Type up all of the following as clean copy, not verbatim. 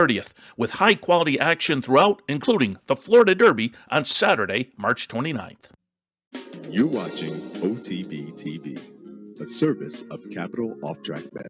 30th, with high-quality action throughout, including the Florida Derby on Saturday, March 29th. You're watching OTB TV, a service of Capital Off-Track Bet.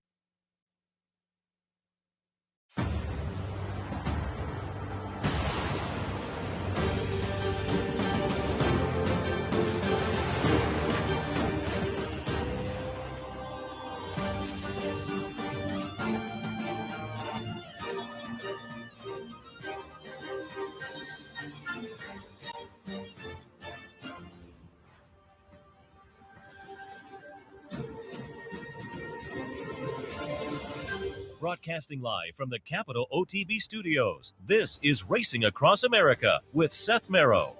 Broadcasting live from the Capital OTB studios, this is Racing Across America with Seth Merrow.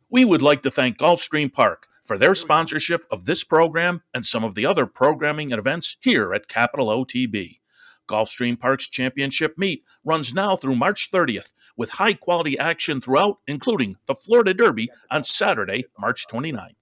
We would like to thank Gulfstream Park for their sponsorship of this program and some of the other programming and events here at Capital OTB. Gulfstream Park's championship meet runs now through March 30th, with high-quality action throughout, including the Florida Derby on Saturday, March 29th.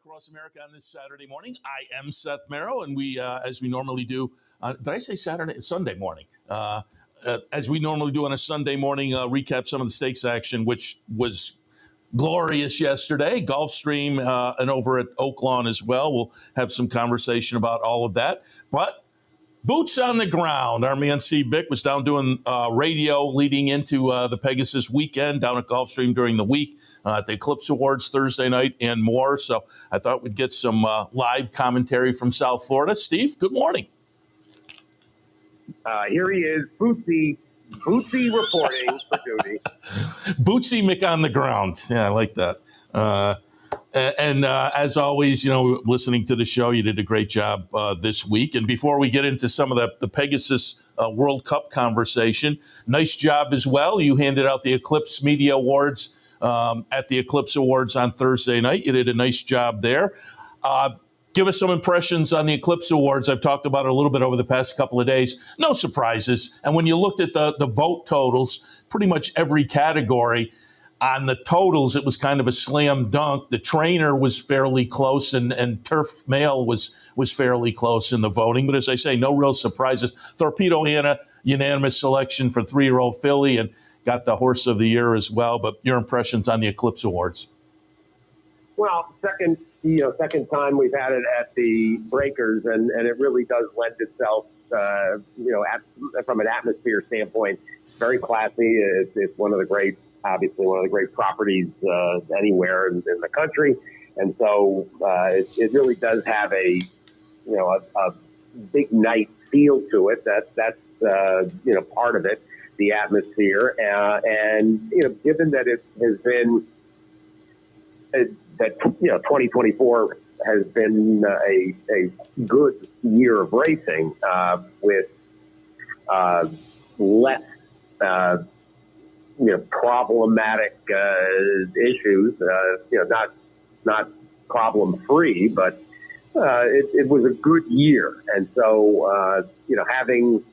Across America on this Saturday morning. I am Seth Merrow, and we, as we normally do, did I say Saturday? Sunday morning. As we normally do on a Sunday morning, recap some of the stakes action, which was glorious yesterday. Gulfstream and over at Oaklawn as well. We'll have some conversation about all of that. But boots on the ground. Our man C. Bick was down doing radio leading into the Pegasus weekend down at Gulfstream during the week at the Eclipse Awards Thursday night and more. So I thought we'd get some live commentary from South Florida. Steve, good morning. Here he is, Bootsy reporting for duty. Bootsy Mick on the ground. Yeah, I like that. And as always, listening to the show, you did a great job this week. And before we get into some of the Pegasus World Cup conversation, nice job as well. You handed out the Eclipse Media Awards at the Eclipse Awards on Thursday night. You did a nice job there. Give us some impressions on the Eclipse Awards. I've talked about it a little bit over the past couple of days. No surprises. And when you looked at the vote totals, pretty much every category, on the totals, it was kind of a slam dunk. The trainer was fairly close, and Turf Male was fairly close in the voting. But as I say, no real surprises. Torpedo Anna, unanimous selection for 3-year-old filly, and got the Horse of the Year as well. But your impressions on the Eclipse Awards? Well, second time we've had it at the Breakers, and it really does lend itself, from an atmosphere standpoint, very classy. It's one of the great. Obviously, one of the great properties anywhere in the country, and so it really does have a big night feel to it. That's part of it, the atmosphere, and given that it has been that 2024 has been a good year of racing with less. Problematic issues, not problem-free, but it was a good year. And so, having,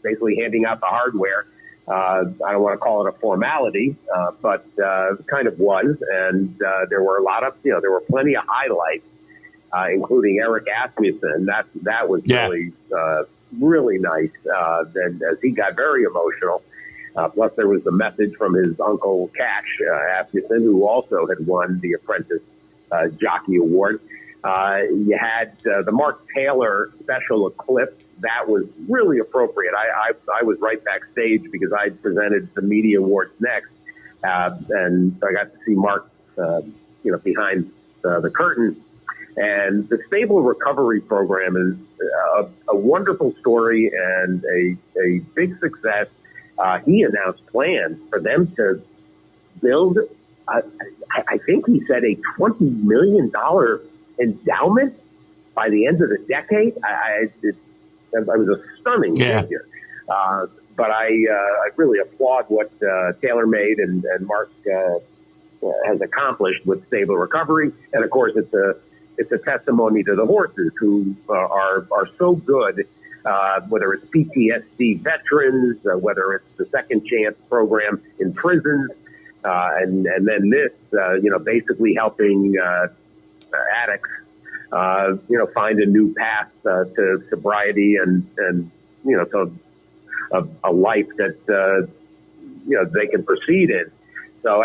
basically handing out the hardware, I don't want to call it a formality, but kind of was. And there were there were plenty of highlights, including Eric Asmussen. That was really nice. And as he got very emotional. Plus, there was the message from his uncle, Cash Asmussen, who also had won the Apprentice Jockey Award. You had the Mark Taylor Special Eclipse. That was really appropriate. I was right backstage because I presented the media awards next. And so I got to see Mark, behind the curtain. And the Stable Recovery Program is a wonderful story and a big success. He announced plans for them to build, I think he said, a $20 million endowment by the end of the decade. It was a stunning figure. But I really applaud what TaylorMade and Mark has accomplished with Stable Recovery. And, of course, it's a testimony to the horses who are so good. Whether it's PTSD veterans, whether it's the Second Chance program in prisons, and then this, basically helping addicts find a new path to sobriety and to a life that they can proceed in. So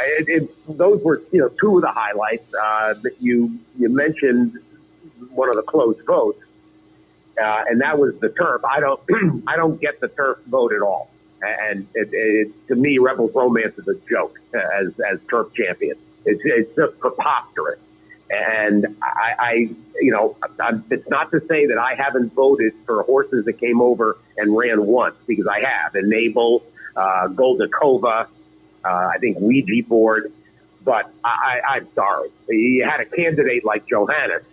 those were two of the highlights. That you mentioned one of the close votes, and that was the turf. I don't get the turf vote at all, and to me, Rebels Romance is a joke as turf champion. It's just preposterous. And it's not to say that I haven't voted for horses that came over and ran once, because I have. Enable, Goldakova, I think Ouija board. But I'm sorry. You had a candidate like Johannes,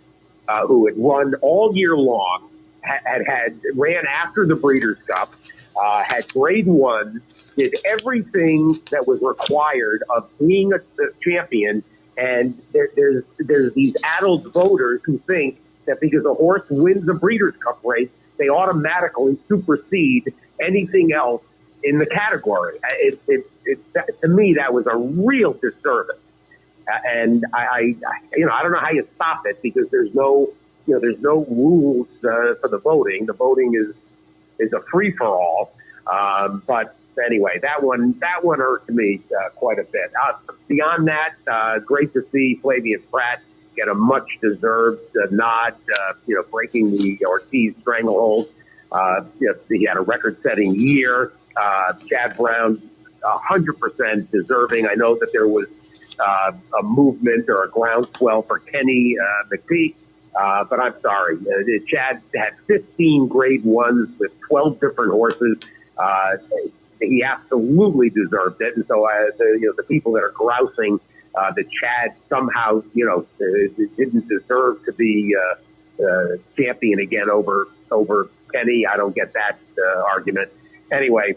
who had run all year long, ran after the Breeders' Cup, had grade one, did everything that was required of being a champion. And there's these adult voters who think that because a horse wins a Breeders' Cup race, they automatically supersede anything else in the category. To me, that was a real disturbance. And I don't know how you stop it, because there's no rules for the voting. The voting is a free for all. But anyway, that one hurt me quite a bit. Beyond that, great to see Flavian Pratt get a much deserved nod. Breaking the Ortiz stranglehold. He had a record-setting year. Chad Brown, 100% deserving. I know that there was a movement or a groundswell for Kenny McPeak, but I'm sorry. Chad had 15 grade ones with 12 different horses. He absolutely deserved it, and so the people that are grousing that Chad somehow didn't deserve to be champion again over Kenny, I don't get that argument. Anyway,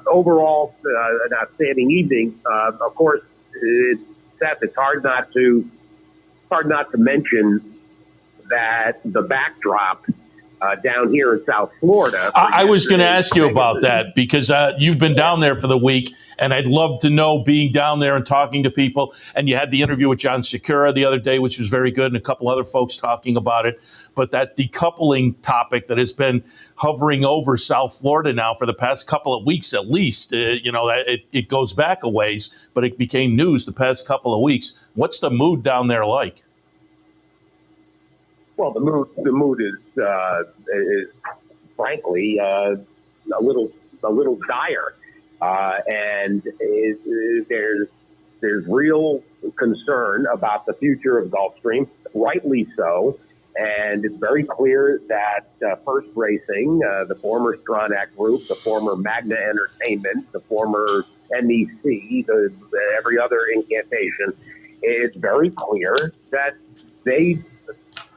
overall, an outstanding evening. Of course, Seth, it's hard not to mention that the backdrop down here in South Florida. I was going to ask you about that, because you've been down there for the week, and I'd love to know, being down there and talking to people. And you had the interview with John Sakura the other day, which was very good, and a couple other folks talking about it. But that decoupling topic that has been hovering over South Florida now for the past couple of weeks at least, it goes back a ways, but it became news the past couple of weeks. What's the mood down there like? Well, the mood is frankly a little dire, and there's real concern about the future of Gulfstream, rightly so. And it's very clear that First Racing, the former Stronach Group, the former Magna Entertainment, the former NEC, every other incantation, it's very clear that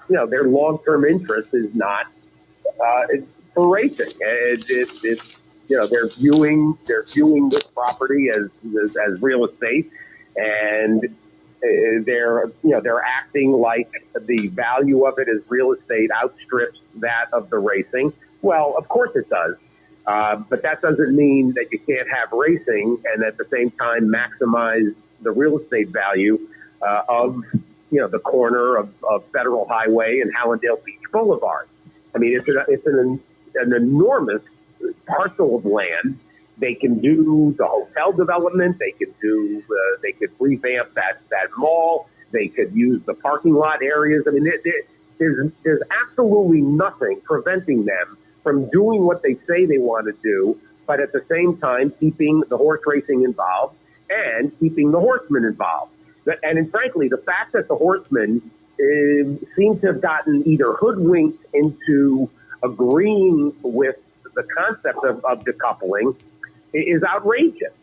their long-term interest is not for racing. They're viewing this property as real estate, and they're acting like the value of it as real estate outstrips that of the racing. Well, of course it does, but that doesn't mean that you can't have racing and at the same time maximize the real estate value of the corner of Federal Highway and Hallandale Beach Boulevard. I mean, it's an enormous parcel of land. They can do the hotel development. They could revamp that mall. They could use the parking lot areas. I mean, there's absolutely nothing preventing them from doing what they say they want to do, but at the same time keeping the horse racing involved and keeping the horsemen involved. And frankly, the fact that the horsemen seem to have gotten either hoodwinked into agreeing with the concept of decoupling is outrageous.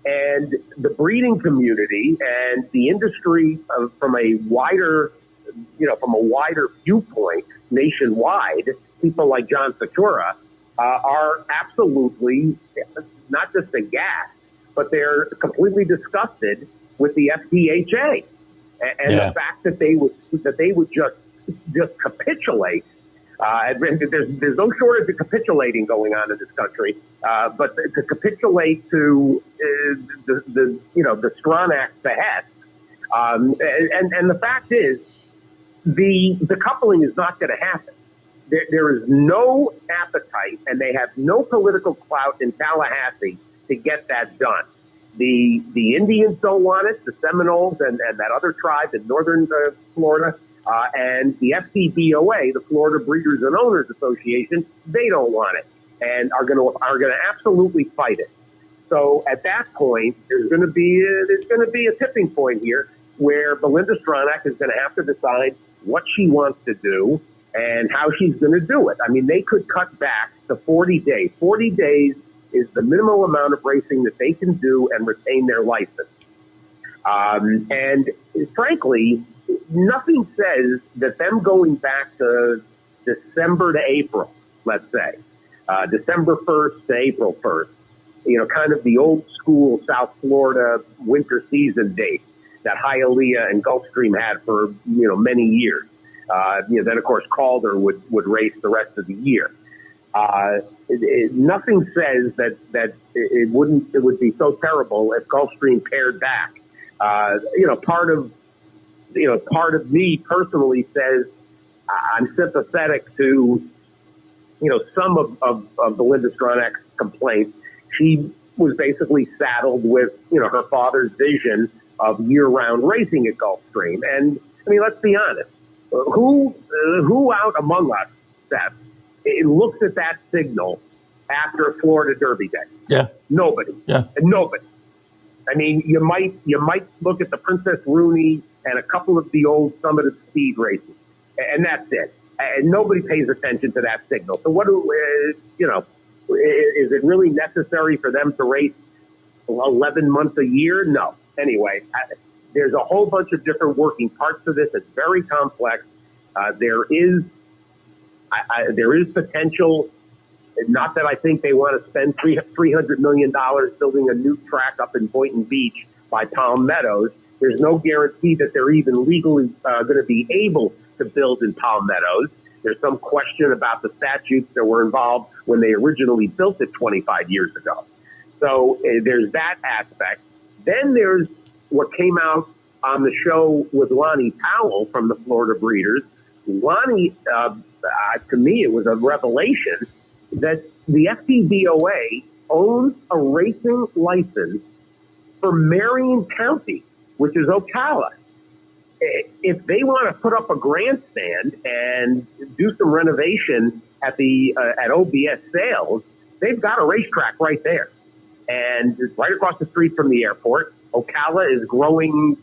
And the breeding community and the industry from a wider viewpoint nationwide, people like John Sakura are absolutely not just aghast, but they're completely disgusted with the FDHA and the fact that they would just capitulate. There's no shortage of capitulating going on in this country, but to capitulate to the Stronach behest, and the fact is, the coupling is not going to happen. There is no appetite, and they have no political clout in Tallahassee to get that done. The Indians don't want it, the Seminoles and that other tribe in northern Florida, and the FTBOA, the Florida Breeders and Owners Association, they don't want it and are going to absolutely fight it. So at that point, there's going to be a tipping point here where Belinda Stronach is going to have to decide what she wants to do and how she's going to do it. I mean, they could cut back to 40 days. 40 days is the minimal amount of racing that they can do and retain their license. And frankly, nothing says that them going back to December to April, let's say, December 1st to April 1st, kind of the old school South Florida winter season date that Hialeah and Gulfstream had for, many years. Then, of course, Calder would race the rest of the year. Nothing says that it would be so terrible if Gulfstream pared back. Part of me personally says I'm sympathetic to, some of Belinda Stronach's complaints. She was basically saddled with, her father's vision of year-round racing at Gulfstream. And, I mean, let's be honest. Who out among us, Seth, it looks at that signal after Florida Derby Day? Yeah. Nobody. Yeah. Nobody. I mean, you might look at the Princess Rooney and a couple of the old Summit of Speed races, and that's it. And nobody pays attention to that signal. So is it really necessary for them to race 11 months a year? No. Anyway, there's a whole bunch of different working parts to this. It's very complex. There is potential. Not that I think they want to spend $300 million building a new track up in Boynton Beach by Palm Meadows. There's no guarantee that they're even legally going to be able to build in Palm Meadows. There's some question about the statutes that were involved when they originally built it 25 years ago. So there's that aspect. Then there's what came out on the show with Lonnie Powell from the Florida Breeders. Lonnie, to me, it was a revelation that the FTBOA owns a racing license for Marion County, which is Ocala. If they want to put up a grandstand and do some renovation at OBS Sales, they've got a racetrack right there. And it's right across the street from the airport. Ocala is growing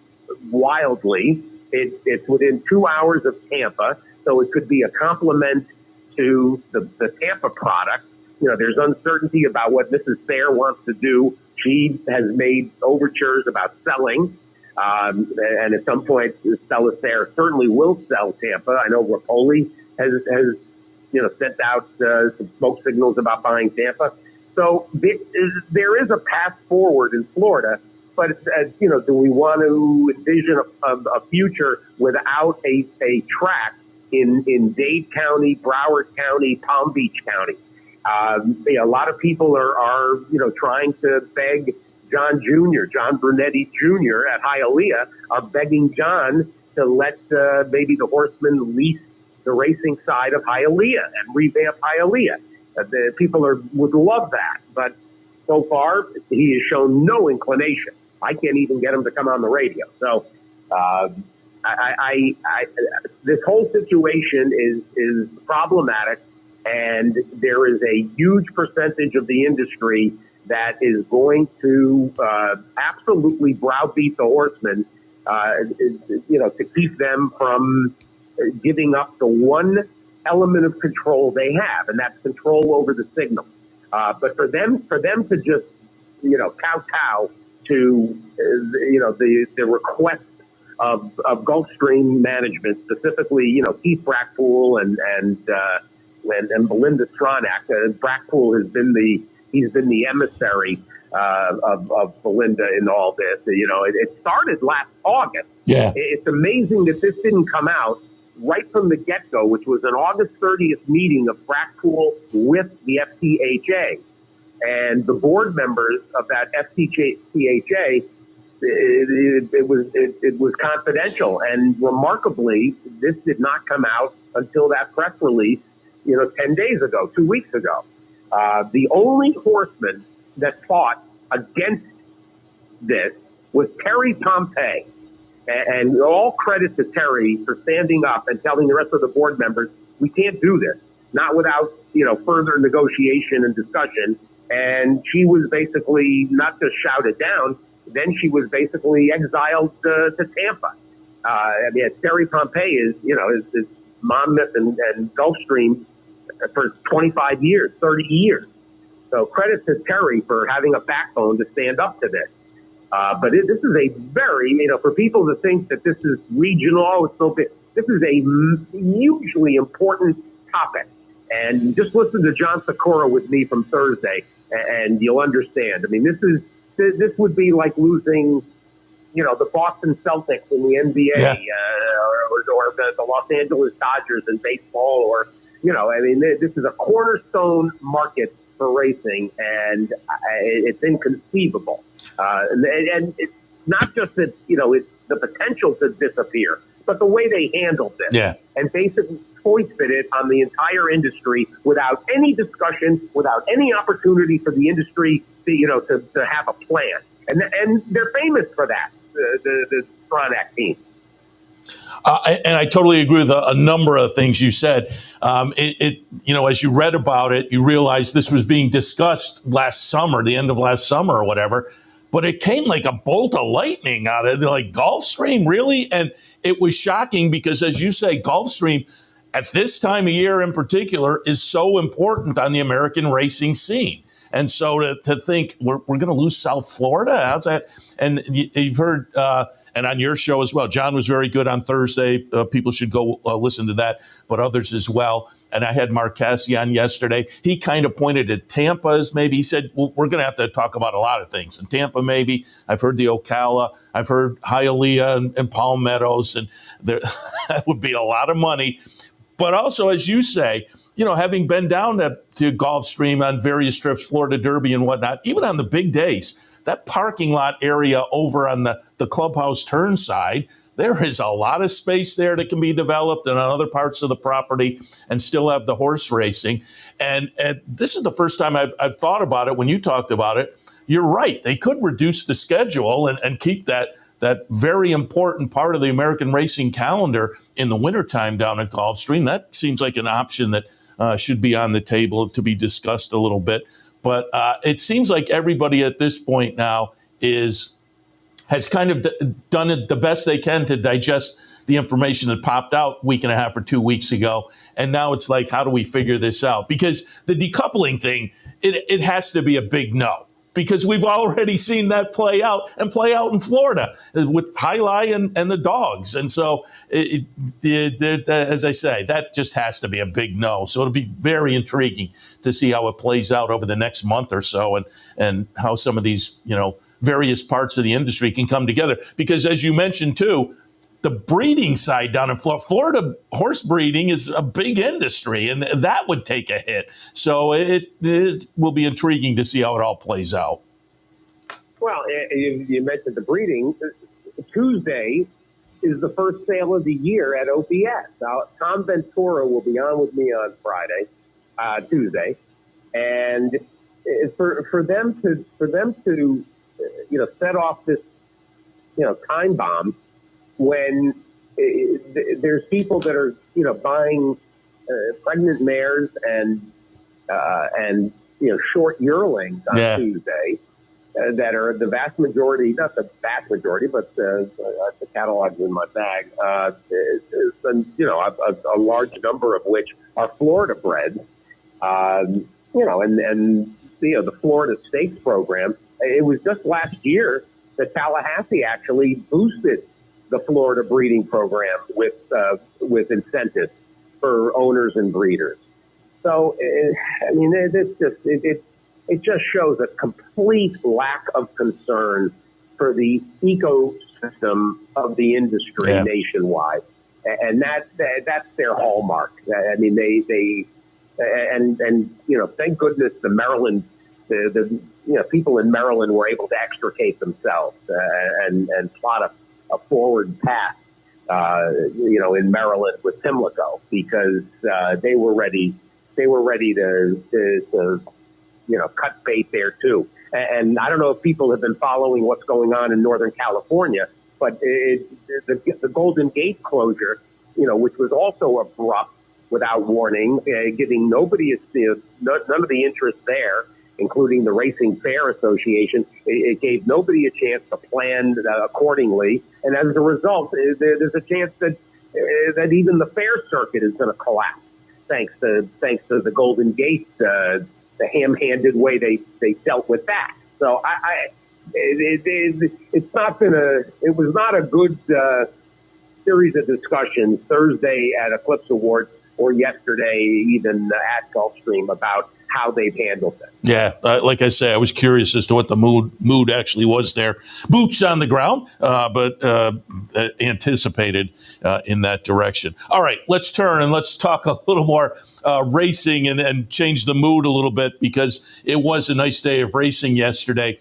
wildly. It's within 2 hours of Tampa, so it could be a complement to the Tampa product. There's uncertainty about what Mrs. Sayre wants to do. She has made overtures about selling. And at some point, Stella Sayre certainly will sell Tampa. I know Rapoli has sent out some smoke signals about buying Tampa. So there is a path forward in Florida, but do we want to envision a future without a track in Dade County, Broward County, Palm Beach County? A lot of people are trying to beg John Brunetti Jr. at Hialeah are begging John to let maybe the horsemen lease the racing side of Hialeah and revamp Hialeah. The people would love that, but so far he has shown no inclination. I can't even get him to come on the radio. So this whole situation is problematic, and there is a huge percentage of the industry that is going to absolutely browbeat the horsemen, to keep them from giving up the one element of control they have, and that's control over the signal. But for them to just, kowtow to, the request of Gulfstream management, specifically, Keith Brackpool and Belinda Stronach. Brackpool has been the emissary of Belinda in all this. It started last August. Yeah. It's amazing that this didn't come out right from the get-go, which was an August 30th meeting of Brackpool with the FTHA. And the board members of that FTHA it was confidential, and remarkably, this did not come out until that press release, 10 days ago, 2 weeks ago. The only horseman that fought against this was Terry Pompey. And all credit to Terry for standing up and telling the rest of the board members, we can't do this, not without, further negotiation and discussion. And she was basically not just shouted down, then she was basically exiled to Tampa. Terry Pompey is Monmouth and Gulfstream for 25 years, 30 years. So credit to Terry for having a backbone to stand up to this. But this is a very, for people to think that this is regional, it's so big, this is a hugely important topic. And just listen to John Sikora with me from Thursday, and you'll understand. This would be like losing, the Boston Celtics in the NBA, or the Los Angeles Dodgers in baseball, or, this is a cornerstone market for racing, and it's inconceivable. And it's not just that, it's the potential to disappear, but the way they handled this and basically foisted it on the entire industry without any discussion, without any opportunity for the industry to have a plan. And they're famous for that, the Stronach team. And I totally agree with a number of things you said. As you read about it, you realize this was being discussed last summer, the end of last summer or whatever. But it came like a bolt of lightning out of it. Like, Gulfstream, really? And it was shocking because, as you say, Gulfstream, at this time of year in particular, is so important on the American racing scene. And so to think we're going to lose South Florida, how's that? And you've heard, and on your show as well, John was very good on Thursday. People should go listen to that, but others as well. And I had Mark Cassie on yesterday. He kind of pointed at Tampa as maybe. He said, well, we're going to have to talk about a lot of things. And Tampa, maybe. I've heard the Ocala. I've heard Hialeah and Palm Meadows. And that would be a lot of money. But also, as you say, having been down to Gulfstream on various trips, Florida Derby and whatnot, even on the big days, that parking lot area over on the clubhouse turn side, there is a lot of space there that can be developed and on other parts of the property and still have the horse racing. And this is the first time I've thought about it when you talked about it. You're right. They could reduce the schedule and keep that very important part of the American racing calendar in the wintertime down at Gulfstream. That seems like an option that should be on the table to be discussed a little bit. But it seems like everybody at this point now has kind of done it the best they can to digest the information that popped out week and a half or 2 weeks ago. And now it's like, how do we figure this out? Because the decoupling thing, it has to be a big no. Because we've already seen that play out in Florida with Hialeah and the dogs. And so, as I say, that just has to be a big no. So it'll be very intriguing to see how it plays out over the next month or so and how some of these, various parts of the industry can come together. Because as you mentioned, too, the breeding side down in Florida, horse breeding is a big industry, and that would take a hit. So it will be intriguing to see how it all plays out. Well, you mentioned the breeding. Tuesday is the first sale of the year at OPS. Now, Tom Ventura will be on with me on Tuesday, and for them to set off this time bomb when there's people that are buying pregnant mares and short yearlings on Tuesday that are the vast majority, not the vast majority, but the catalog's in my bag. A large number of which are Florida bred. And the Florida Stakes program. It was just last year that Tallahassee actually boosted the Florida breeding program with incentives for owners and breeders. So, it just shows a complete lack of concern for the ecosystem of the industry nationwide, and that's their hallmark. Thank goodness the Maryland the people in Maryland were able to extricate themselves and plot a forward path, in Maryland with Pimlico, because they were ready to cut bait there too. And I don't know if people have been following what's going on in Northern California, but the Golden Gate closure, which was also abrupt, without warning, giving nobody none of the interest there, including the Racing Fair Association. It gave nobody a chance to plan accordingly, and as a result, there's a chance that even the fair circuit is going to collapse, thanks to the Golden Gate, the ham-handed way they dealt with that. So it was not a good series of discussions Thursday at Eclipse Awards or yesterday even at Gulfstream about how they've handled it. Yeah, like I say, I was curious as to what the mood actually was there. Boots on the ground, but anticipated in that direction. All right, let's turn and let's talk a little more racing and change the mood a little bit, because it was a nice day of racing yesterday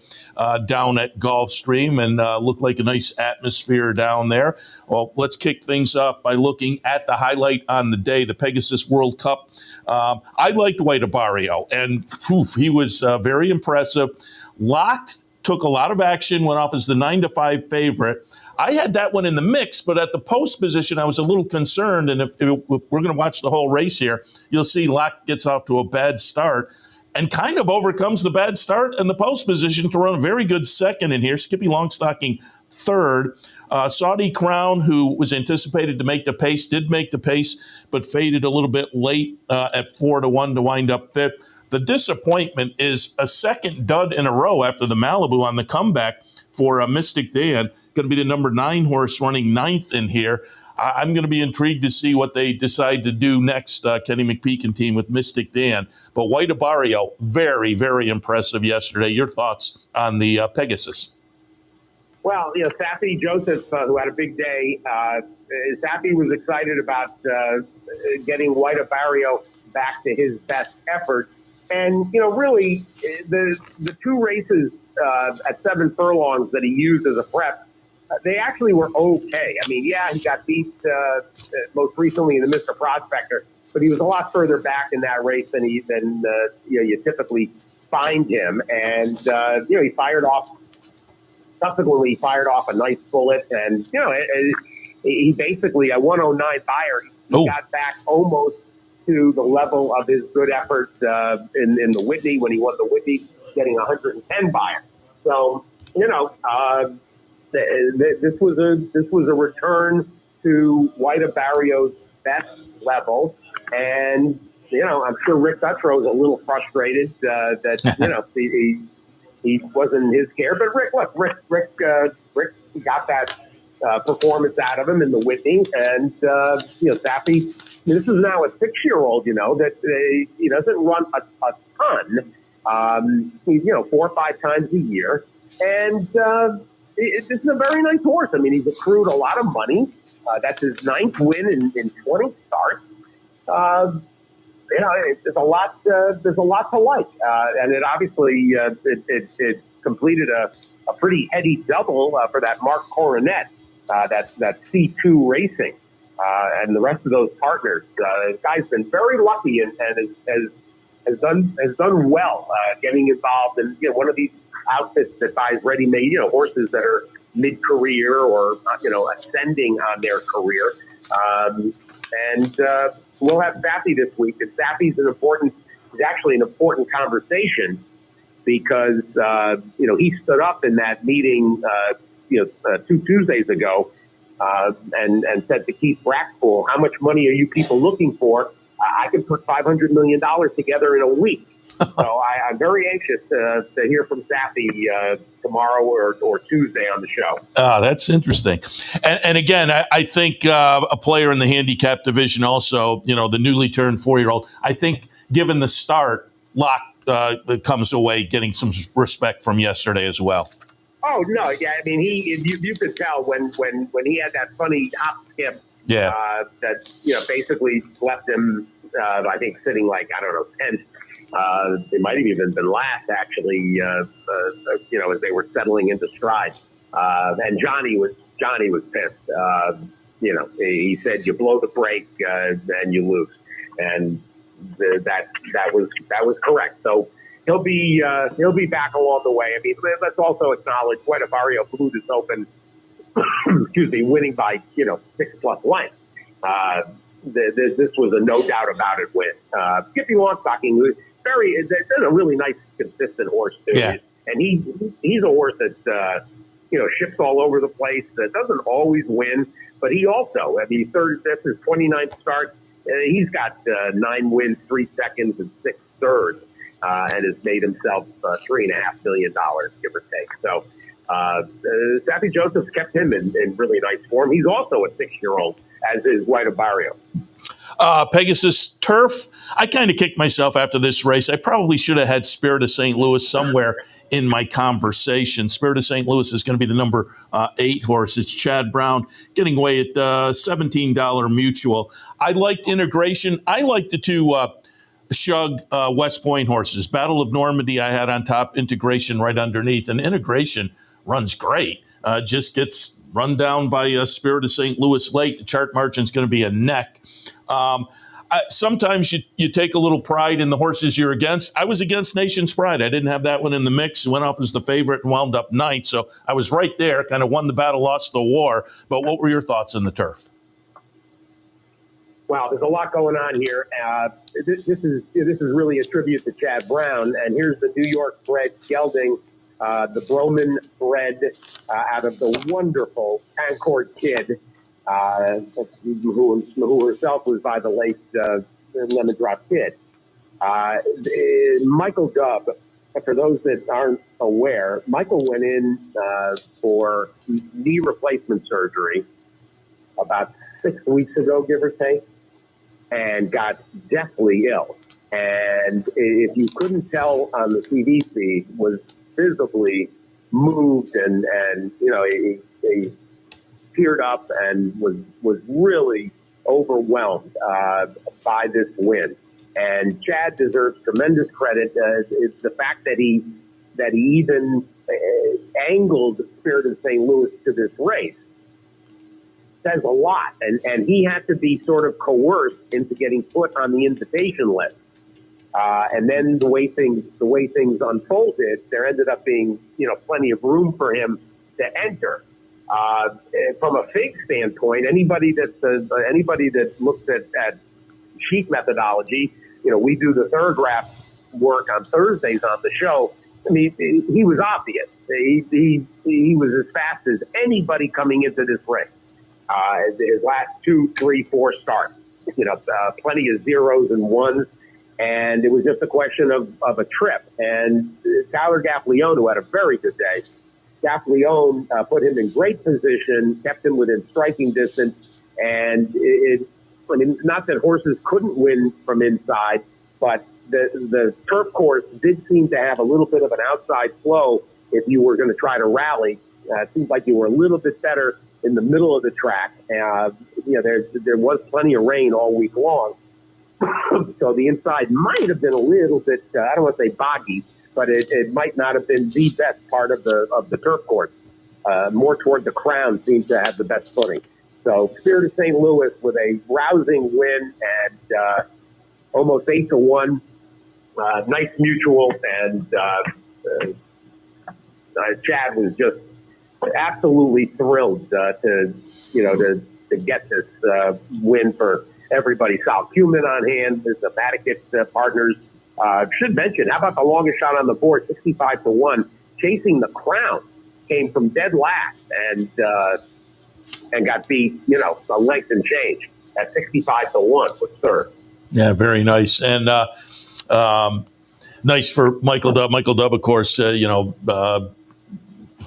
down at Gulfstream, and looked like a nice atmosphere down there. Well, let's kick things off by looking at the highlight on the day, the Pegasus World Cup. I liked White Barrio, and he was very impressive. Locked, took a lot of action, went off as the 9-5 favorite. I had that one in the mix, but at the post position, I was a little concerned. And if we're going to watch the whole race here, you'll see Locke gets off to a bad start and kind of overcomes the bad start in the post position to run a very good second in here. Skippy Longstocking third. Saudi Crown, who was anticipated to make the pace, did make the pace, but faded a little bit late at 4-1 to wind up fifth. The disappointment is a second dud in a row after the Malibu on the comeback for Mystic Dan. Going to be the number 9 horse running 9th in here. I'm going to be intrigued to see what they decide to do next, Kenny McPeak team with Mystic Dan. But White Barrio, very, very impressive yesterday. Your thoughts on the Pegasus? Well, Safi Joseph, who had a big day, Safi was excited about getting White Barrio back to his best effort. And, really, the two races at 7 furlongs that he used as a prep, they actually were okay. I mean, yeah, he got beat most recently in the Mr. Prospector, but he was a lot further back in that race than you typically find him. And, he subsequently fired off a nice bullet. And, he basically, at 109 Beyer, he got back almost to the level of his good effort in the Whitney, when he won the Whitney, getting 110 Beyer. So, this was a return to White Barrio's best level. And, I'm sure Rick Dutrow is a little frustrated that, he wasn't his care. But Rick got that performance out of him in the Whitney. And, Safi, this is now a 6-year-old, that he doesn't run a ton, 4 or 5 times a year. And this is a very nice horse. I mean, he's accrued a lot of money. That's his 9th win in 20 starts. There's a lot to like. And it obviously, it completed a pretty heady double for that Mark Coronet, that C2 Racing. And the rest of those partners. The guy's been very lucky and has done well getting involved in one of these outfits that buys ready-made horses that are mid-career or ascending on their career. And we'll have Safi this week. And Safi's actually an important conversation because he stood up in that meeting 2 Tuesdays ago. And said to Keith Brackpool, how much money are you people looking for? I can put $500 million together in a week. So I'm very anxious to hear from Safi tomorrow or Tuesday on the show. That's interesting. And again, I think a player in the handicap division also, the newly turned 4-year-old, I think given the start, Locke comes away getting some respect from yesterday as well. Oh no! Yeah, I mean, you could tell when he had that funny hop skip. Yeah. That basically left him, I think, sitting 10th They might have even been last, actually, as they were settling into stride. And Johnny was pissed. He said, "You blow the brake and you lose," and that was correct. So he'll be back along the way. I mean, let's also acknowledge Puerto Barrio blew this open. Excuse me, winning by 6+ lengths. This was a no doubt about it win. Skippy Longstocking, is a really nice, consistent horse too. Yeah. And he's a horse that ships all over the place. That doesn't always win, but he also, this is his 29th start. He's got 9 wins, 3 seconds, and 6 thirds, and has made himself $3.5 million, give or take. So Sappy Joseph's kept him in really nice form. He's also a 6-year-old, as is White Barrio. Pegasus Turf. I kind of kicked myself after this race. I probably should have had Spirit of St. Louis somewhere in my conversation. Spirit of St. Louis is going to be the number 8 horse. It's Chad Brown getting away at $17 mutual. I liked Integration. I liked the 2 Shug West Point horses. Battle of Normandy I had on top, Integration right underneath. And Integration runs great. Just gets run down by Spirit of St. Louis late. The chart margin's going to be a neck. Sometimes you take a little pride in the horses you're against. I was against Nation's Pride. I didn't have that one in the mix. Went off as the favorite and wound up 9th. So I was right there, kind of won the battle, lost the war. But what were your thoughts on the turf? Wow, there's a lot going on here. This is really a tribute to Chad Brown. And here's the New York bred gelding, the Broman bred out of the wonderful Concord Kid, who herself was by the late Lemon Drop Kid. Michael Dubb, for those that aren't aware, Michael went in for knee replacement surgery about 6 weeks ago, give or take, and got deathly ill. And if you couldn't tell on the TV feed, was visibly moved and he teared up and was really overwhelmed by this win. And Chad deserves tremendous credit. It's the fact that he even angled Spirit of St. Louis to this race says a lot. And he had to be sort of coerced into getting put on the invitation list. And then the way things unfolded, there ended up being plenty of room for him to enter. From a fake standpoint, anybody that looks at sheet methodology, we do the Thorograph work on Thursdays on the show. I mean, he was obvious. He was as fast as anybody coming into this race. His last 2, 3, 4 starts, plenty of zeros and ones. And it was just a question of a trip. And Tyler Gaffleone, who had a very good day, Gaffleone put him in great position, kept him within striking distance. And it's not that horses couldn't win from inside, but the turf course did seem to have a little bit of an outside flow if you were going to try to rally. It seems like you were a little bit better in the middle of the track. There was plenty of rain all week long. So the inside might have been a little bit, I don't want to say boggy, but it might not have been the best part of the turf course. More toward the crown seems to have the best footing. So Spirit of St. Louis with a rousing win and almost 8-1, nice mutual, and Chad was just absolutely thrilled to get this win for everybody. Sal Cumin on hand, the Maticate partners. Should mention, how about the longest shot on the board, 65-1, Chasing the Crown, came from dead last and got beat, a length and change at 65-1 with third. Yeah, very nice. And nice for Michael Dubb. Michael Dubb, of course,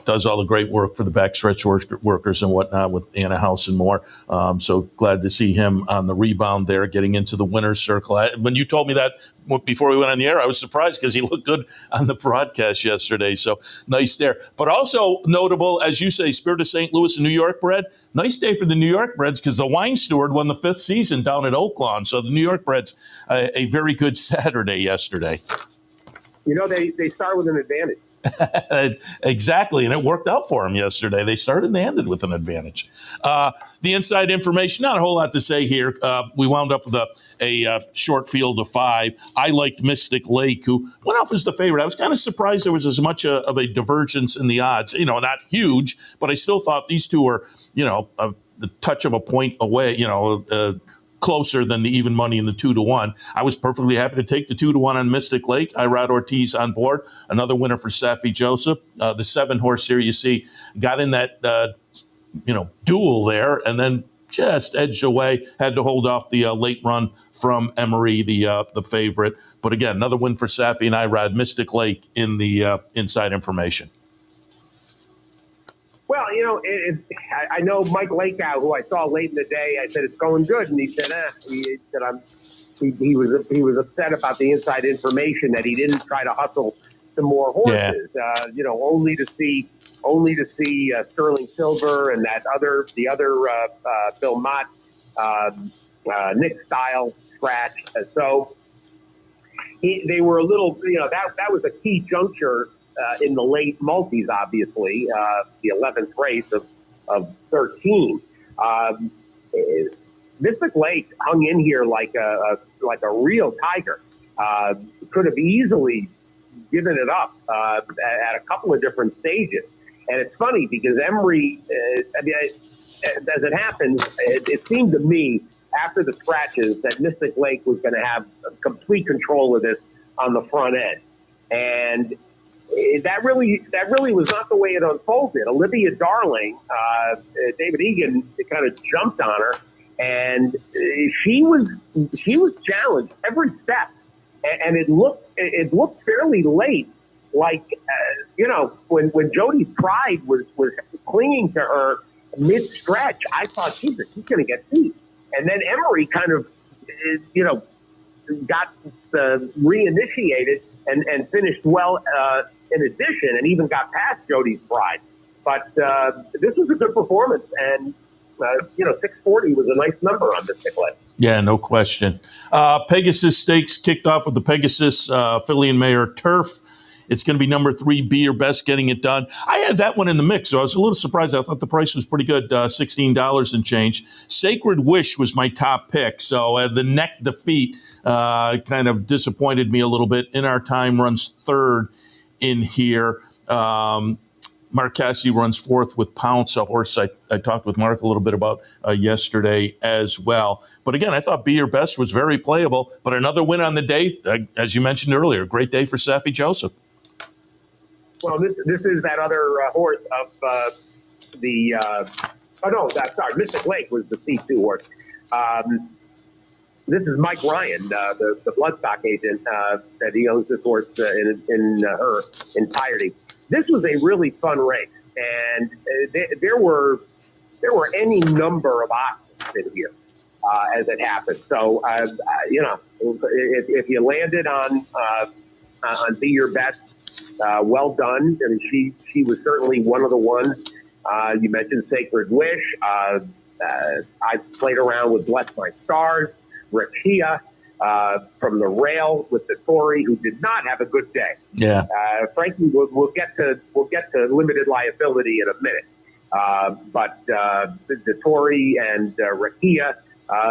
does all the great work for the backstretch workers and whatnot with Anna House and more. So glad to see him on the rebound there, getting into the winner's circle. When you told me that before we went on the air, I was surprised because he looked good on the broadcast yesterday. So nice there. But also notable, as you say, Spirit of St. Louis and New York bred. Nice day for the New York Breds because the Wine Steward won the 5th season down at Oaklawn. So the New York Breds, a very good Saturday yesterday. They start with an advantage. Exactly, and it worked out for them yesterday. They started and they ended with an advantage. The inside information, not a whole lot to say here. We wound up with a short field of 5. I liked Mystic Lake, who went off as the favorite. I was kind of surprised there was as much of a divergence in the odds. Not huge, but I still thought these two were, the touch of a point away, closer than the even money in the 2-1. I was perfectly happy to take the 2-1 on Mystic Lake. Irad Ortiz on board. Another winner for Safi Joseph. The 7-horse here, you see, got in that, duel there and then just edged away. Had to hold off the late run from Emery, the favorite. But again, another win for Safi and Irad. Mystic Lake in the inside information. Well, I know Mike Lakeout, who I saw late in the day. I said it's going good, and he said, he was upset about the inside information that he didn't try to hustle some more horses. Yeah. Only to see Sterling Silver and the other Bill Mott, Nick Style scratch. So they were a little, that was a key juncture. In the late multis, obviously, the 11th race of 13. Mystic Lake hung in here like a real tiger. Could have easily given it up at a couple of different stages. And it's funny because Emery, as it happens, it seemed to me after the scratches that Mystic Lake was going to have complete control of this on the front end. And that really was not the way it unfolded. Olivia Darling, David Egan kind of jumped on her, and she was challenged every step, and it looked fairly late, like when Jody's Pride was clinging to her mid stretch. I thought she's going to get beat, and then Emery kind of got reinitiated and finished well. In addition, and even got past Jody's Pride. But this was a good performance, and 640 was a nice number on Mystic Lake. Yeah, no question. Pegasus Stakes kicked off with the Pegasus Filly and Mayor Turf. It's going to be number 3, Be Your Best, getting it done. I had that one in the mix, so I was a little surprised. I thought the price was pretty good, $16 and change. Sacred Wish was my top pick, so the neck defeat kind of disappointed me a little bit. In Our Time runs 3rd in here. Mark Cassidy runs 4th with Pounce, a horse I talked with Mark a little bit about yesterday as well. But again, I thought Be Your Best was very playable. But another win on the day, as you mentioned earlier, great day for Safi Joseph. Well, this is that other horse of Mystic Lake was the C2 horse. This is Mike Ryan, the bloodstock agent that he owns this horse in her entirety. This was a really fun race, and there were any number of options in here as it happened. So if you landed on Be Your Best, well done. I mean, she was certainly one of the ones. You mentioned Sacred Wish. I played around with Bless My Stars. Rakia from the rail with the Tory, who did not have a good day. Yeah. Frankly, we'll get to limited liability in a minute. But the Tory and Rakia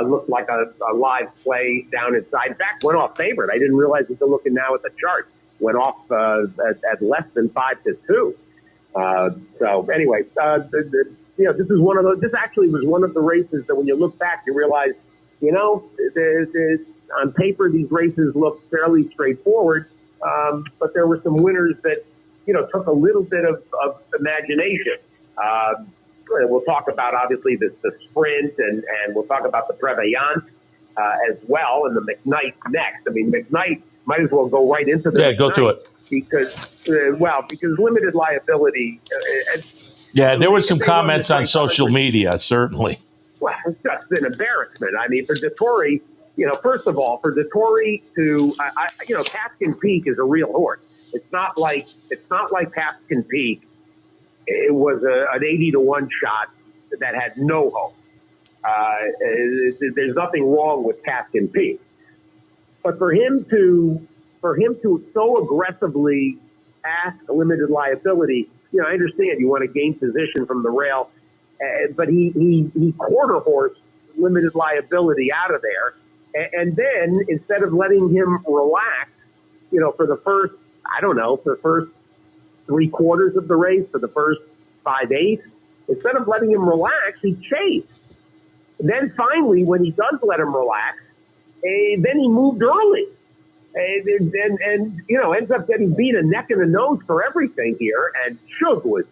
looked like a live play down inside. In fact, went off favorite. I didn't realize until looking now at the chart. Went off at less than 5-2. So anyway, this is one of those. This actually was one of the races that when you look back, you realize. On paper, these races look fairly straightforward, but there were some winners that, took a little bit of imagination. We'll talk about, obviously, the sprint, and we'll talk about the Prevoyant as well, and the McKnight next. I mean, McKnight might as well go right into the McKnight. Go to it. because limited liability. Yeah, there were some if they run comments the on social 500 media, certainly. Well, it's just an embarrassment. I mean, for Dettori, first of all, for Dettori to, Paskin Peak is a real horse. It's not like Paskin Peak. It was an 80-1 shot that had no hope. There's nothing wrong with Paskin Peak, but for him to so aggressively ask limited liability, I understand you want to gain position from the rail, but he quarter horse limited liability out of there, and then instead of letting him relax, for the first, for the first 3/4 of the race, for the first 5/8, instead of letting him relax, he chased. And then finally, when he does let him relax, then he moved early. And ends up getting beat a neck and a nose for everything here. And Shug was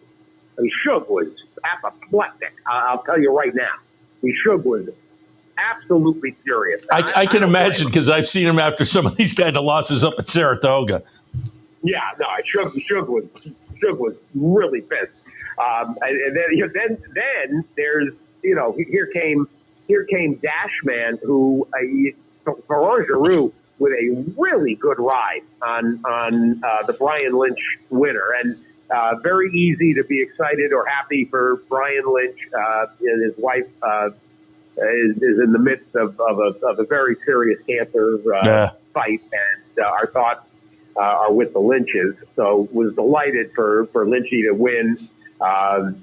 apoplectic. I'll tell you right now. Shug was absolutely furious. I can imagine, because I've seen him after some of these kind of losses up at Saratoga. Yeah, no, Shug was really pissed. And then there's, here came Dashman, who Ferrand Giroux with a really good ride on the Brian Lynch winner, and very easy to be excited or happy for Brian Lynch. And his wife is in the midst of a very serious cancer fight, and our thoughts are with the Lynches. So was delighted for Lynchy to win. A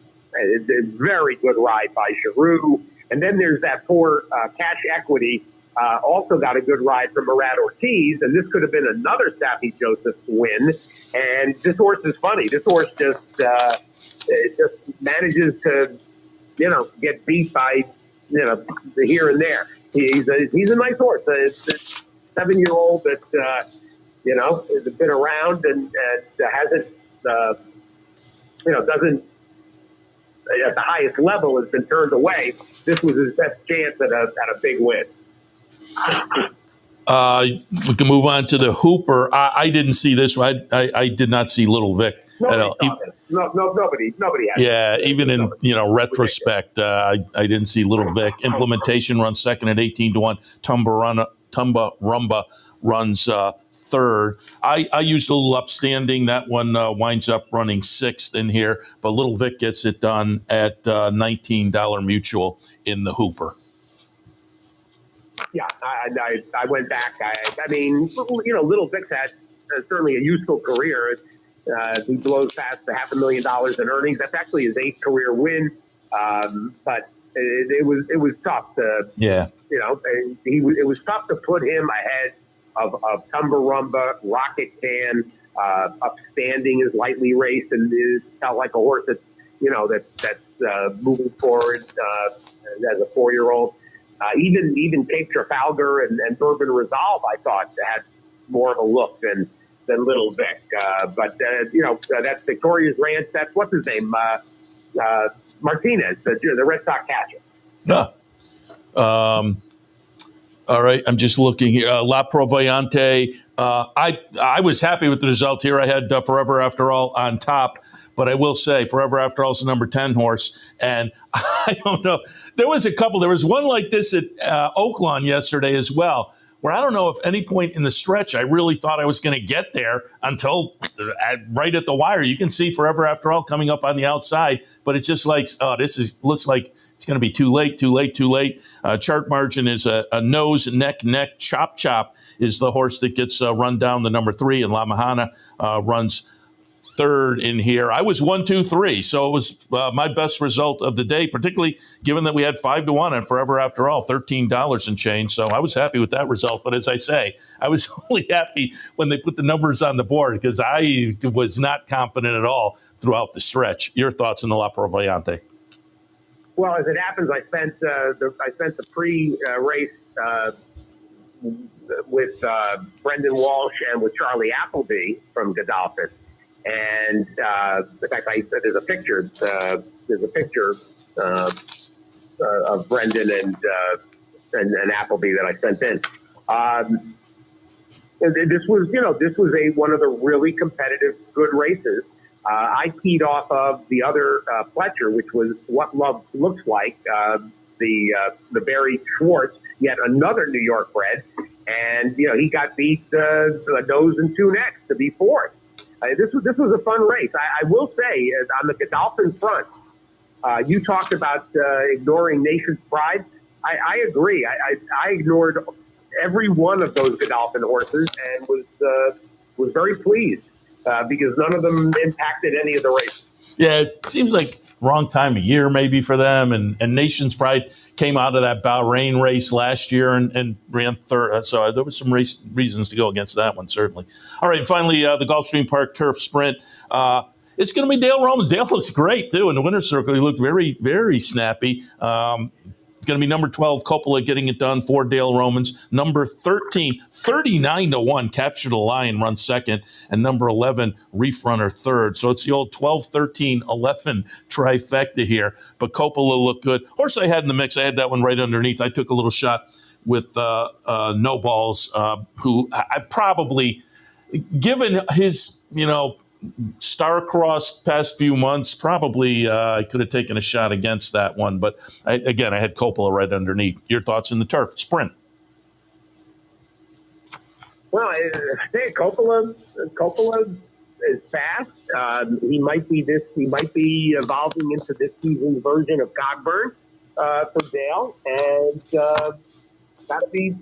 very good ride by Giroux. And then there's that poor Cash Equity, also got a good ride from Murad Ortiz, and this could have been another Saffie Joseph win. And this horse is funny. This horse just manages to, get beat by, here and there. He's a nice horse. It's a 7-year-old that, has been around and hasn't, doesn't, at the highest level, has been turned away. This was his best chance at a big win. We can move on to the Hooper. I didn't see this one. I did not see Little Vic at all. Nobody has. Yeah, even in retrospect, I didn't see Little Vic. Implementation runs second at 18-1. Tumba Rumba runs third. I used a little upstanding. That one winds up running sixth in here, but Little Vic gets it done at $19 mutual in the Hooper. Yeah, I went back. I mean, Little Vic's had certainly a useful career. He blows past the $500,000 in earnings. That's actually his 8th career win. But it was tough to, it was tough to put him ahead of Tumbarumba, Rocket Can, Upstanding is lightly raced and is felt like a horse that's moving forward as a 4-year-old. Even Cape Trafalgar and Bourbon Resolve, I thought, had more of a look than Little Vic. But that's Victoria's Ranch. That's what's his name, Martinez, the Red Sox catcher. Yeah. All right, I'm just looking here. La Proviante. I was happy with the result here. I had Forever After All on top. But I will say, Forever After All is the number 10 horse. And I don't know. There was a couple. There was one like this at Oaklawn yesterday as well, where I don't know if any point in the stretch I really thought I was going to get there until right at the wire. You can see Forever After All coming up on the outside, but it's just like, looks like it's going to be too late. Chart margin is a nose, neck, chop is the horse that gets run down the number 3, and La Mahana runs third in here. I was 1, 2, 3, so it was my best result of the day, particularly given that we had 5-1 on Forever After All, $13 and change. So I was happy with that result. But as I say, I was only happy when they put the numbers on the board because I was not confident at all throughout the stretch. Your thoughts on the La Proviante? Well, as it happens, I spent the pre-race with Brendan Walsh and with Charlie Appleby from Godolphin. And in fact, there's a picture. Of Brendan and Appleby that I sent in. And this was, one of the really competitive, good races. I keyed off of the other Fletcher, which was What Love Looks Like, the Barry Schwartz, yet another New York bred. And, he got beat a nose and two necks to be fourth. This was a fun race. I will say, on the Godolphin front, you talked about ignoring Nation's Pride. I agree. I ignored every one of those Godolphin horses and was very pleased because none of them impacted any of the races. Yeah, it seems like wrong time of year maybe for them. And Nation's Pride came out of that Bahrain race last year and ran third. So there was some reasons to go against that one, certainly. All right, finally, the Gulfstream Park Turf Sprint. It's going to be Dale Romans. Dale looks great, too. In the winner's circle, he looked very, very snappy. It's going to be number 12, Coppola, getting it done for Dale Romans. Number 13, 39-1, Capture the Lion, runs second. And number 11, Reef Runner, third. So it's the old 12, 13, 11 trifecta here. But Coppola looked good. Horse I had in the mix, I had that one right underneath. I took a little shot with No Balls, who I probably, given his, star-crossed past few months, probably I could have taken a shot against that one. But, I had Coppola right underneath. Your thoughts in the turf sprint? Well, I think Coppola is fast. He might be evolving into this season's version of Cogburn for Dale. And gotta be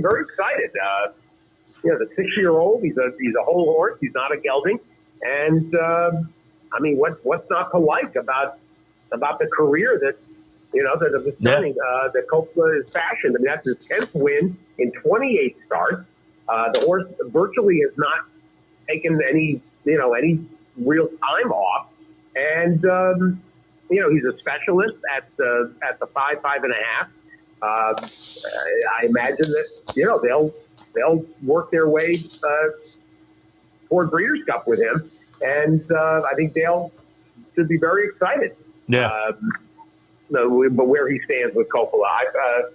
very excited. The 6-year-old, he's a whole horse. He's not a gelding. And what's not to like about the career that that Coppola has fashioned? I mean, that's his 10th win in 28 starts. The horse virtually has not taken any real time off, and he's a specialist at the 5.5. I imagine that they'll work their way toward Breeders' Cup with him, and I think Dale should be very excited. Yeah. But where he stands with Coppola,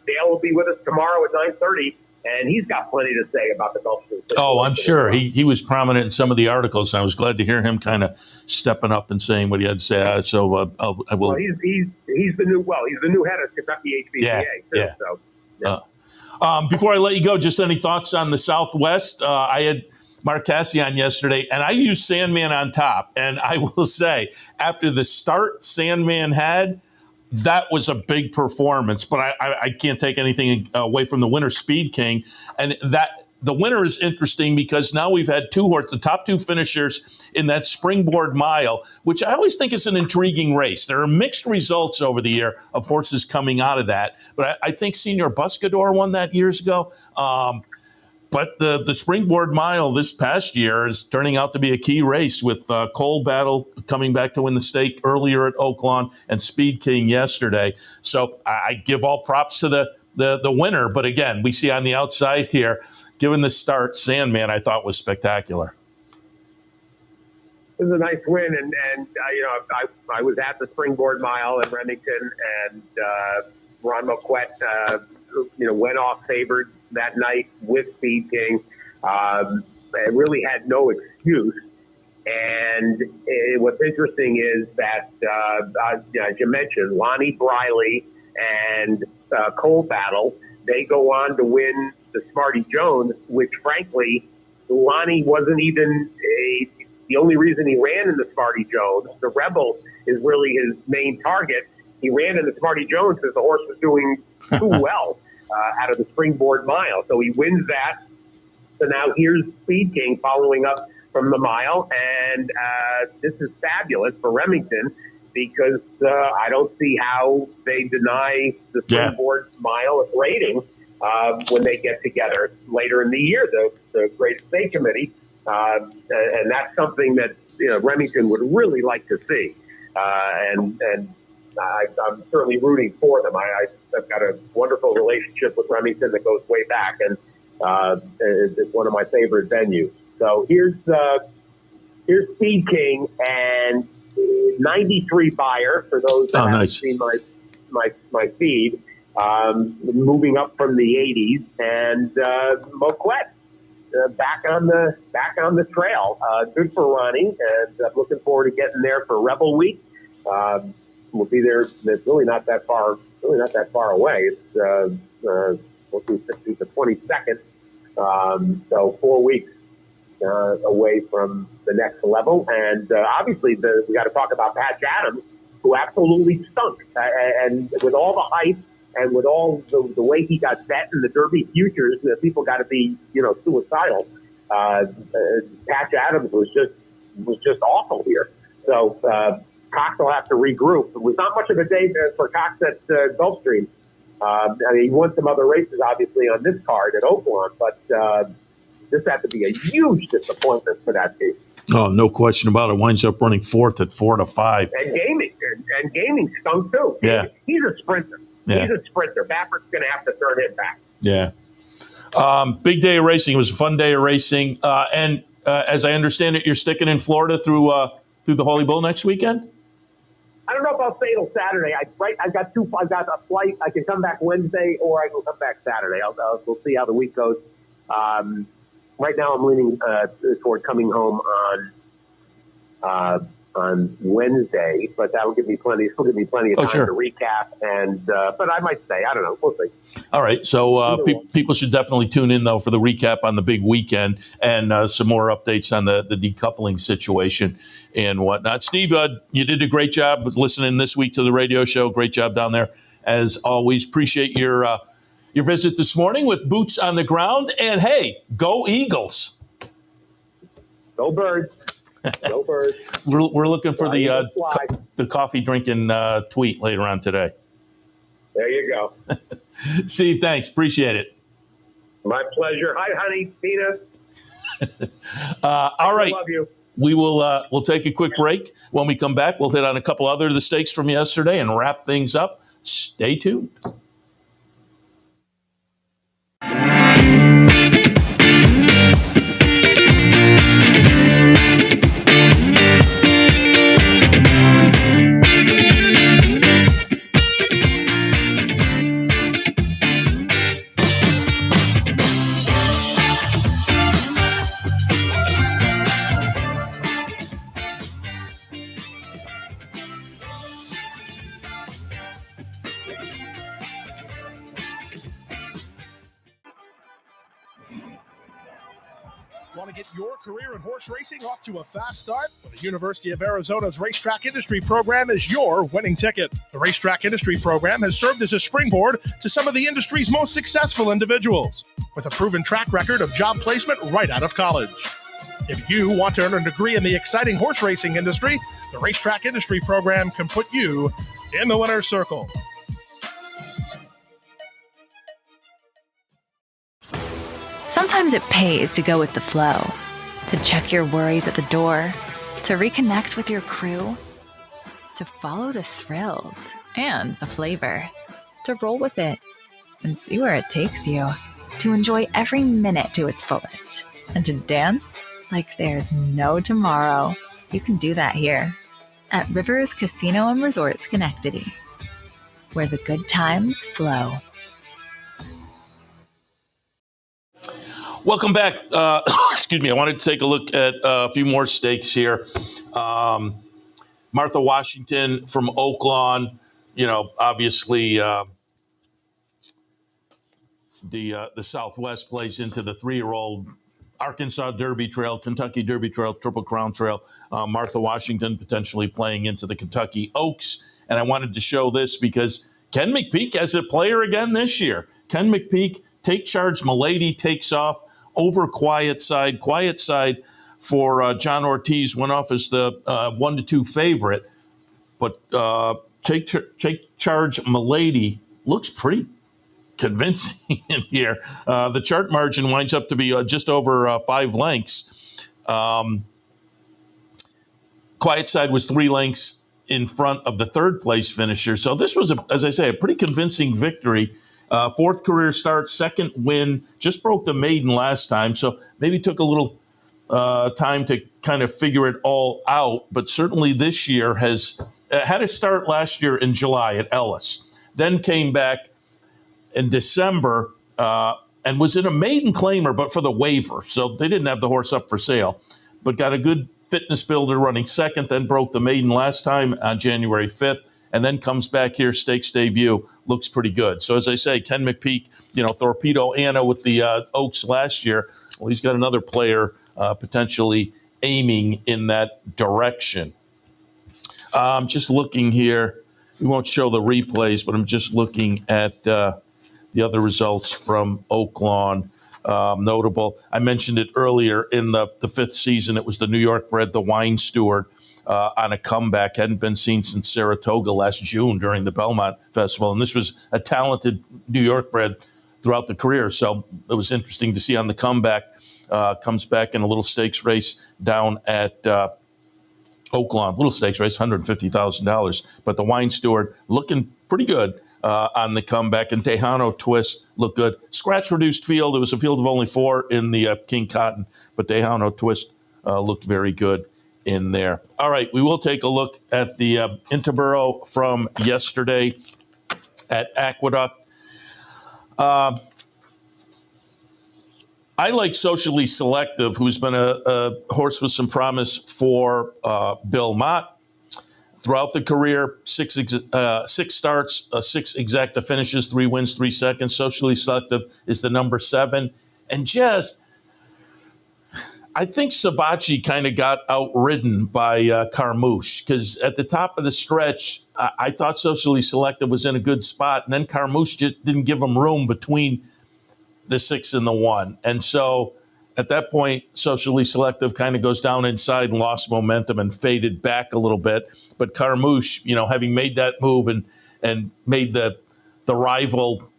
Dale will be with us tomorrow at 9:30, and he's got plenty to say about the Gulfstream. Oh, I'm sure he was prominent in some of the articles. And I was glad to hear him kind of stepping up and saying what he had to say. I will. Well, he's the new head of Kentucky HBCA. Yeah. Too, so. Before I let you go, just any thoughts on the Southwest? I had Mark Cassie on yesterday, and I used Sandman on top. And I will say, after the start Sandman had, that was a big performance. But I can't take anything away from the winner, Speed King. And that the winner is interesting because now we've had the top two finishers in that Springboard Mile, which I always think is an intriguing race. There are mixed results over the year of horses coming out of that. But I think Senior Buscador won that years ago. But the Springboard Mile this past year is turning out to be a key race with Cole Battle coming back to win the stake earlier at Oaklawn and Speed King yesterday. So I give all props to the winner. But again, we see on the outside here, given the start, Sandman I thought was spectacular. It was a nice win, and I was at the Springboard Mile in Remington, and Ron Moquette went off favored that night with Speed King. It really had no excuse. And what's interesting is that, as you mentioned, Lonnie Briley and Cole Battle, they go on to win the Smarty Jones, which frankly, Lonnie wasn't even the only reason he ran in the Smarty Jones. The Rebel is really his main target. He ran in the Smarty Jones because the horse was doing too well out of the Springboard Mile. So he wins that. So now here's Speed King following up from the mile. And this is fabulous for Remington because I don't see how they deny the Springboard Mile a rating when they get together later in the year, the Great Estate Committee. And that's something that Remington would really like to see. And I'm certainly rooting for them. I've got a wonderful relationship with Remington that goes way back, and it's one of my favorite venues. So here's Speed King and 93 buyer for those that haven't seen my feed, moving up from the 80s, and Moquette back on the trail. Good for Ronnie, and I'm looking forward to getting there for Rebel Week. We'll be there. It's really not that far. Away. It's the 22nd. So 4 weeks away from the next level, and obviously we got to talk about Patch Adams, who absolutely stunk, and with all the hype and with all the way he got bet in the Derby futures, people got to be suicidal. Patch Adams was just awful here. So Cox will have to regroup. It was not much of a day for Cox at Gulfstream. He won some other races, obviously, on this card at Oaklawn, but this had to be a huge disappointment for that team. Oh, no question about it. Winds up running fourth at 4 to 5. And gaming stunk too. Yeah. He's a sprinter. Yeah. He's a sprinter. Maverick's going to have to turn it back. Yeah. Big day of racing. It was a fun day of racing. And as I understand it, you're sticking in Florida through the Holy Bull next weekend? I don't know if I'll stay till Saturday. I've got a flight. I can come back Wednesday or I can come back Saturday. We'll see how the week goes. Right now I'm leaning toward coming home on Wednesday, but that'll give me plenty of time to recap. And but I might stay. I don't know. We'll see. All right. So people should definitely tune in though for the recap on the big weekend and some more updates on the decoupling situation and whatnot. Steve, you did a great job with listening this week to the radio show. Great job down there as always. Appreciate your visit this morning with boots on the ground. And hey, go Eagles! Go Birds! Go Birds! We're looking for the coffee drinking tweet later on today. There you go. Steve, thanks. Appreciate it. My pleasure. Hi, honey. Tina. All right. I love you. We will we'll take a quick break. When we come back, we'll hit on a couple other of the stakes from yesterday and wrap things up. Stay tuned. Want to get your career in horse racing off to a fast start? Well, the University of Arizona's Racetrack Industry Program is your winning ticket. The Racetrack Industry Program has served as a springboard to some of the industry's most successful individuals, with a proven track record of job placement right out of college. If you want to earn a degree in the exciting horse racing industry, the Racetrack Industry Program can put you in the winner's circle. Sometimes it pays to go with the flow, to check your worries at the door, to reconnect with your crew, to follow the thrills and the flavor, to roll with it and see where it takes you, to enjoy every minute to its fullest, and to dance like there's no tomorrow. You can do that here at Rivers Casino and Resort Schenectady, where the good times flow. Welcome back. Excuse me. I wanted to take a look at a few more stakes here. Martha Washington from Oaklawn. Obviously the Southwest plays into the 3-year-old Arkansas Derby Trail, Kentucky Derby Trail, Triple Crown Trail. Martha Washington potentially playing into the Kentucky Oaks. And I wanted to show this because Ken McPeak has a player again this year. Ken McPeak, Take Charge Milady takes off over Quiet Side. Quiet Side for John Ortiz went off as the 1-2 favorite. But Take Charge Milady looks pretty convincing in here. The chart margin winds up to be just over 5 lengths. Quiet Side was 3 lengths in front of the third place finisher. So this was, as I say, a pretty convincing victory. 4th career start, 2nd win, just broke the maiden last time. So maybe took a little time to kind of figure it all out. But certainly this year has had a start last year in July at Ellis. Then came back in December and and was in a maiden claimer, but for the waiver. So they didn't have the horse up for sale, but got a good fitness builder running second, then broke the maiden last time on January 5th, and then comes back here, stakes debut, looks pretty good. So as I say, Ken McPeak, Torpedo Anna with the Oaks last year, well, he's got another player potentially aiming in that direction. I'm just looking here. We won't show the replays, but I'm just looking at the other results from Oaklawn. Notable. I mentioned it earlier in the fifth season. It was the New York bred, the Wine Steward, on a comeback. Hadn't been seen since Saratoga last June during the Belmont Festival. And this was a talented New York bred throughout the career. So it was interesting to see on the comeback. Comes back in a little stakes race down at Oaklawn. Little stakes race, $150,000. But the Wine Steward looking pretty good on the comeback. And Tejano Twist looked good. Scratch-reduced field. It was a field of only 4 in the King Cotton. But Tejano Twist looked very good in there. All right, we will take a look at the interborough from yesterday at Aqueduct. I like Socially Selective, who's been a horse with some promise for Bill Mott throughout the career. 6 starts, 6 exacta finishes, 3 wins, 3 seconds. Socially Selective is the number 7. And I think Savachi kind of got outridden by Carmouche, because at the top of the stretch, I thought Socially Selective was in a good spot. And then Carmouche just didn't give him room between the 6 and the 1. And so at that point, Socially Selective kind of goes down inside and lost momentum and faded back a little bit. But Carmouche, having made that move and made the rival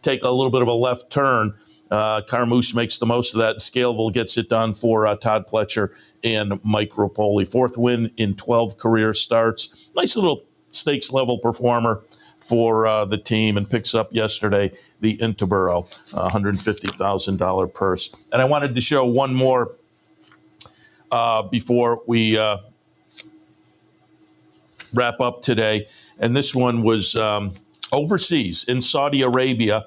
take a little bit of a left turn, Carmouche makes the most of that. Scalable gets it done for Todd Pletcher and Mike Rapoli. 4th win in 12 career starts. Nice little stakes level performer for the team, and picks up yesterday the Interborough, $150,000 purse. And I wanted to show one more before we wrap up today. And this one was overseas in Saudi Arabia.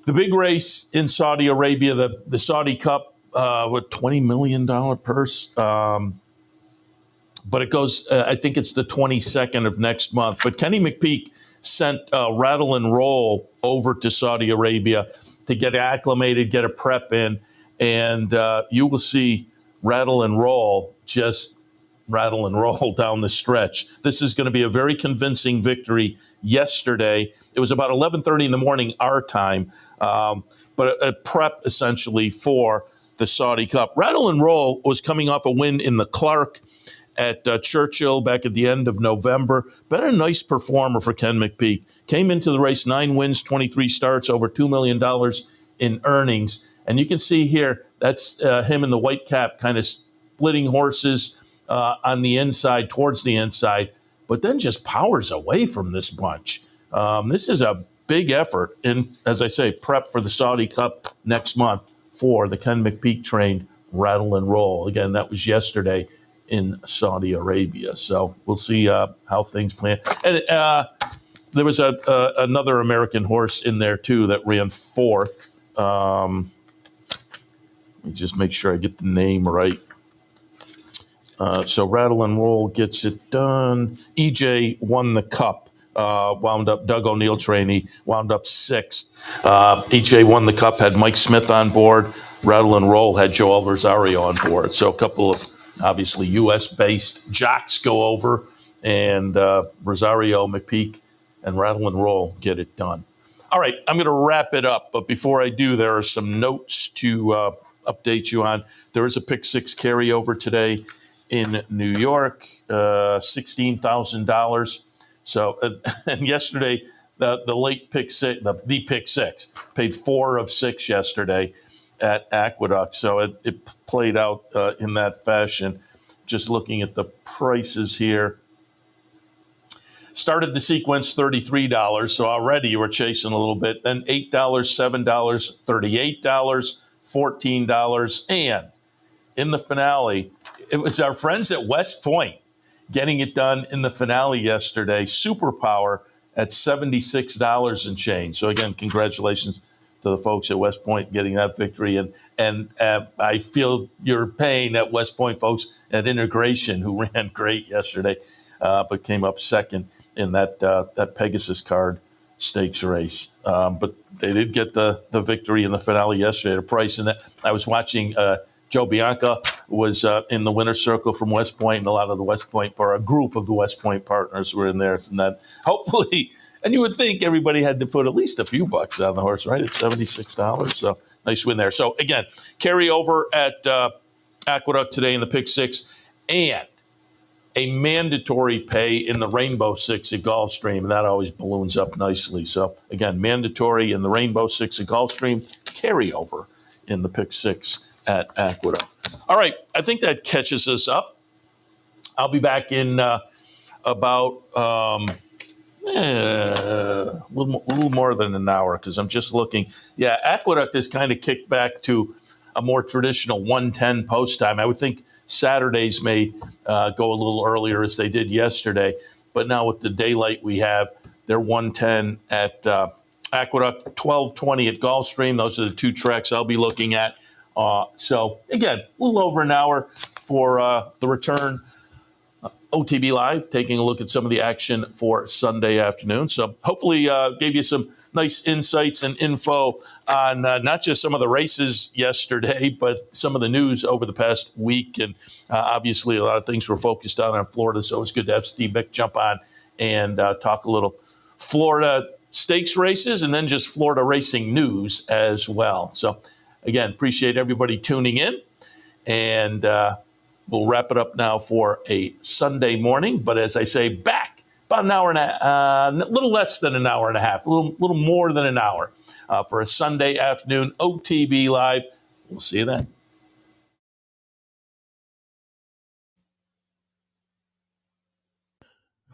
The big race in Saudi Arabia, the Saudi Cup, with $20 million purse. But it goes, I think it's the 22nd of next month. But Kenny McPeak sent Rattle and Roll over to Saudi Arabia to get acclimated, get a prep in, and you will see Rattle and Roll just rattle and roll down the stretch. This is going to be a very convincing victory yesterday. It was about 11:30 in the morning our time, but a prep essentially for the Saudi Cup. Rattle and Roll was coming off a win in the Clark at Churchill back at the end of November. Been a nice performer for Ken McPeak. Came into the race 9 wins, 23 starts, over $2 million in earnings. And you can see here, that's him in the white cap kind of splitting horses on the inside, towards the inside, but then just powers away from this bunch. This is a big effort in, as I say, prep for the Saudi Cup next month for the Ken McPeak trained Rattle and Roll. Again, that was yesterday in Saudi Arabia. So we'll see how things plan. And there was another American horse in there, too, that ran 4th. Let me just make sure I get the name right. So Rattle and Roll gets it done. EJ won the Cup. Wound up, Doug O'Neill trainee, wound up 6th. EJ won the Cup, had Mike Smith on board. Rattle and Roll had Joel Rosario on board. So a couple of obviously U.S.-based jocks go over, and Rosario, McPeak, and Rattle and Roll get it done. All right, I'm going to wrap it up. But before I do, there are some notes to update you on. There is a Pick 6 carryover today in New York, $16,000. So, and yesterday, the late Pick 6, the Pick 6, paid 4 of 6 yesterday at Aqueduct. So it played out in that fashion. Just looking at the prices here. Started the sequence $33, so already you were chasing a little bit. Then $8, $7, $38, $14, and in the finale, it was our friends at West Point getting it done in the finale yesterday. Superpower at $76 and change. So again, congratulations to the folks at West Point getting that victory. And I feel your pain at West Point folks at Integration, who ran great yesterday, but came up second in that Pegasus card stakes race. But they did get the victory in the finale yesterday at a price. And I was watching Joe Bianca was in the winner's circle from West Point, and a lot of the West Point, or a group of the West Point partners were in there. And that hopefully, and you would think everybody had to put at least a few bucks on the horse, right? It's $76. So nice win there. So again, carry over at Aqueduct today in the pick six, and a mandatory pay in the Rainbow Six at Gulfstream, and that always balloons up nicely. So again, mandatory in the Rainbow Six at Gulfstream, carry over in the pick six at Aqueduct. All right, I think that catches us up. I'll be back in about a little more than an hour, because I'm just looking. Yeah, Aqueduct is kind of kicked back to a more traditional 1:10 post time. I would think Saturdays may go a little earlier, as they did yesterday. But now with the daylight we have, they're 1:10 at Aqueduct, 12:20 at Gulfstream. Those are the two tracks I'll be looking at. So, again, a little over an hour for the return. OTB Live, taking a look at some of the action for Sunday afternoon. So hopefully gave you some nice insights and info on not just some of the races yesterday, but some of the news over the past week. And obviously a lot of things were focused on Florida, so it's good to have Steve Mick jump on and talk a little Florida stakes races and then just Florida racing news as well. So again, appreciate everybody tuning in, and we'll wrap it up now for a Sunday morning. But as I say, back about an hour and a little less than an hour and a half, a little more than an hour for a Sunday afternoon OTB Live. We'll see you then.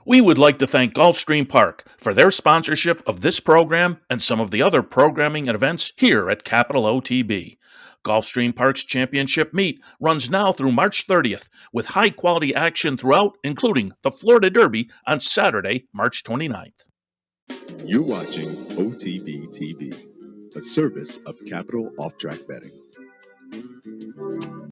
We would like to thank Gulfstream Park for their sponsorship of this program and some of the other programming and events here at Capital OTB. Gulfstream Park's championship meet runs now through March 30th, with high-quality action throughout, including the Florida Derby on Saturday, March 29th. You're watching OTB TV, a service of Capital Off-Track Betting.